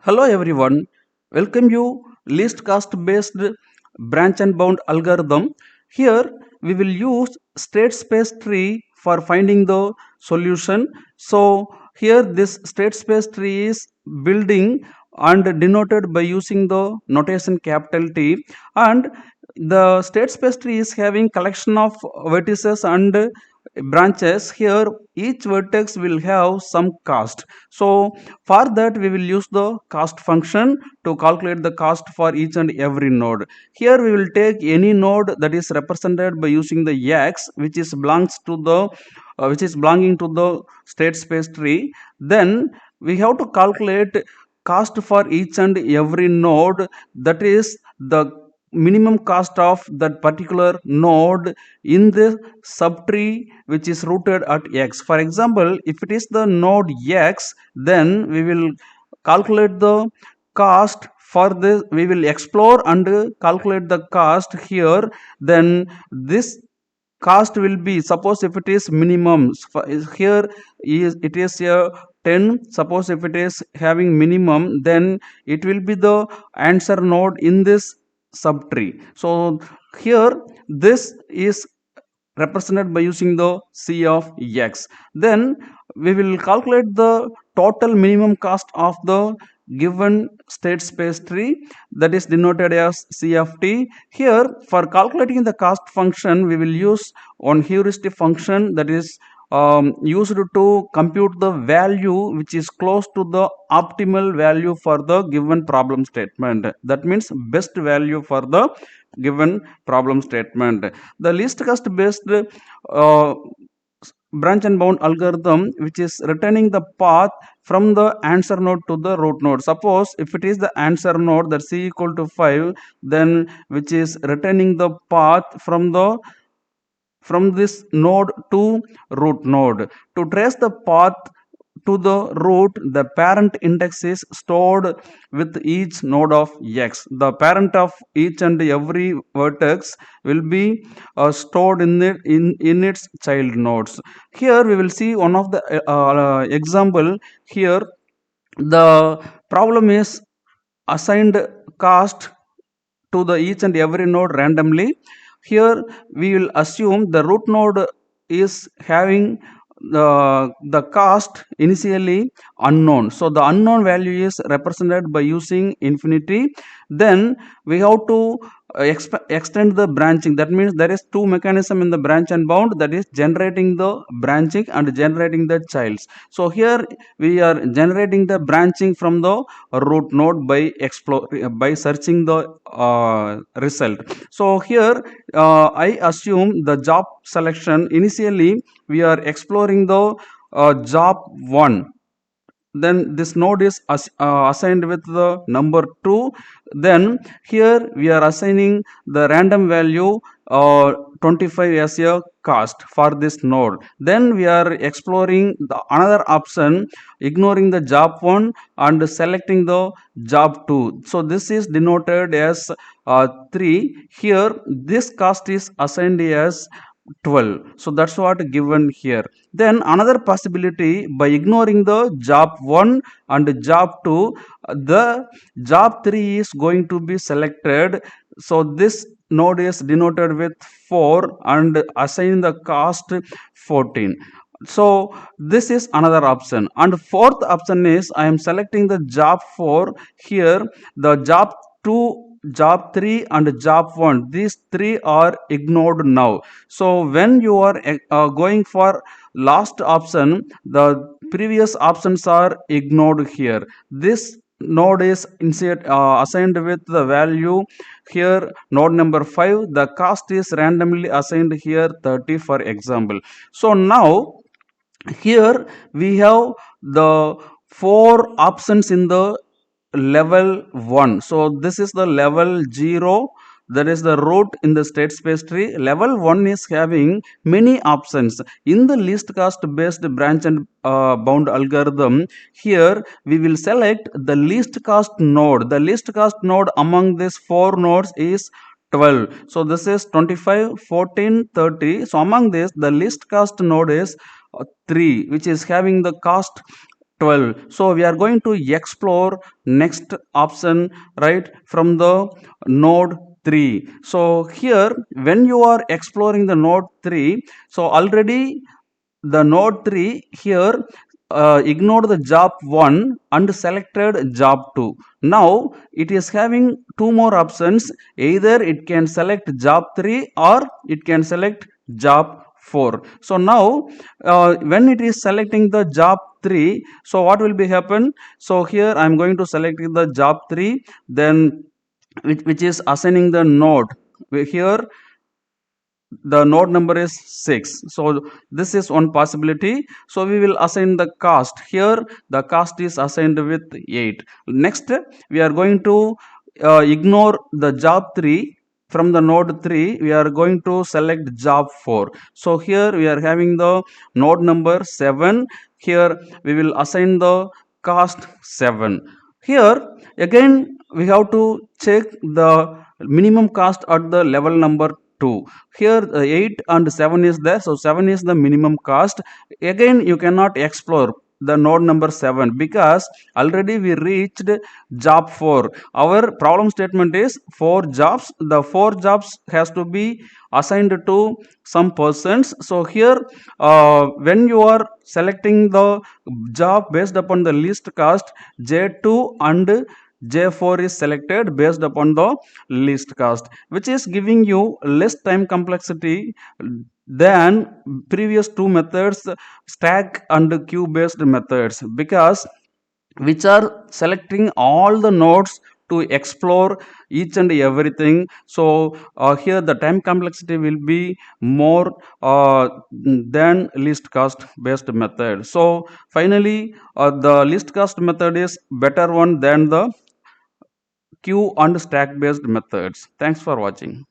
Hello everyone, welcome you least cost based branch and bound algorithm. Here we will use state space tree for finding the solution. So here this state space tree is building and denoted by using the notation capital T, and the state space tree is having collection of vertices and branches. Here each vertex will have some cost. So for that we will use the cost function to calculate the cost for each and every node. Here we will take any node that is represented by using the x, which is belonging to the state space tree. Then we have to calculate cost for each and every node, that is the minimum cost of that particular node in the subtree which is rooted at x. For example, if it is the node x, then we will calculate the cost for this. We will explore and calculate the cost here. Then this cost will be, suppose if it is minimum, here is it is a 10. Suppose if it is having minimum, then it will be the answer node in this subtree. So here this is represented by using the C of x. Then we will calculate the total minimum cost of the given state space tree, that is denoted as C of t. Here for calculating the cost function, we will use one heuristic function that is used to compute the value which is close to the optimal value for the given problem statement. That means best value for the given problem statement. The least cost based uh, branch and bound algorithm, which is returning the path from the answer node to the root node. Suppose if it is the answer node, that c equal to 5, then which is returning the path from this node to root node. To trace the path to the root, the parent index is stored with each node of x. The parent of each and every vertex will be stored in its child nodes. Here we will see one of the example. Here the problem is assigned cost to the each and every node randomly. Here we will assume the root node is having the cost initially unknown. So the unknown value is represented by using infinity. Then we have to extend the branching. That means there is two mechanism in the branch and bound, that is generating the branching and generating the childs. So here we are generating the branching from the root node by searching the result. So here I assume the job selection. Initially we are exploring the job 1, then this node is assigned with the number 2. Then here we are assigning the random value 25 as a cost for this node. Then we are exploring the another option, ignoring the job 1 and selecting the job 2. So this is denoted as 3. Here this cost is assigned as 12. So that's what given here. Then another possibility, by ignoring the job 1 and job 2, the job 3 is going to be selected. So this node is denoted with 4 and assign the cost 14. So this is another option. And fourth option is I am selecting the job 4. Here the job 2, job 3 and job 1, these three are ignored now. So when you are going for last option, the previous options are ignored here. This node is assigned with the value here node number 5. The cost is randomly assigned here 30, for example. So now here we have the 4 options in the level 1. So this is the level 0, that is the root in the state space tree. Level 1 is having many options. In the least cost based branch and bound algorithm, here we will select the least cost node. The least cost node among these 4 nodes is 12. So this is 25, 14, 30. So among this, the least cost node is 3, which is having the cost 12. So we are going to explore next option, right, from the node 3. So here, when you are exploring the node 3, so already the node 3 here ignored the job 1 and selected job 2. Now it is having two more options. Either it can select job 3 or it can select job 4. So now when it is selecting the job 3, so what will be happen? So here I am going to select the job 3, then which is assigning the node here. The node number is 6, so this is one possibility. So we will assign the cost. Here the cost is assigned with 8. Next we are going to ignore the job 3. From the node 3 we are going to select job 4. So here we are having the node number 7. Here we will assign the cost 7. Here again we have to check the minimum cost at the level number 2. Here 8 and 7 is there, so 7 is the minimum cost. Again you cannot explore the node number 7 because already we reached job 4. Our problem statement is 4 jobs. The 4 jobs has to be assigned to some persons. So here when you are selecting the job based upon the least cost, J2 and J4 is selected based upon the least cost, which is giving you less time complexity than previous two methods, stack and queue based methods, because which are selecting all the nodes to explore each and everything. So here the time complexity will be more than least cost based method. So finally the least cost method is better one than the queue and stack based methods. Thanks for watching.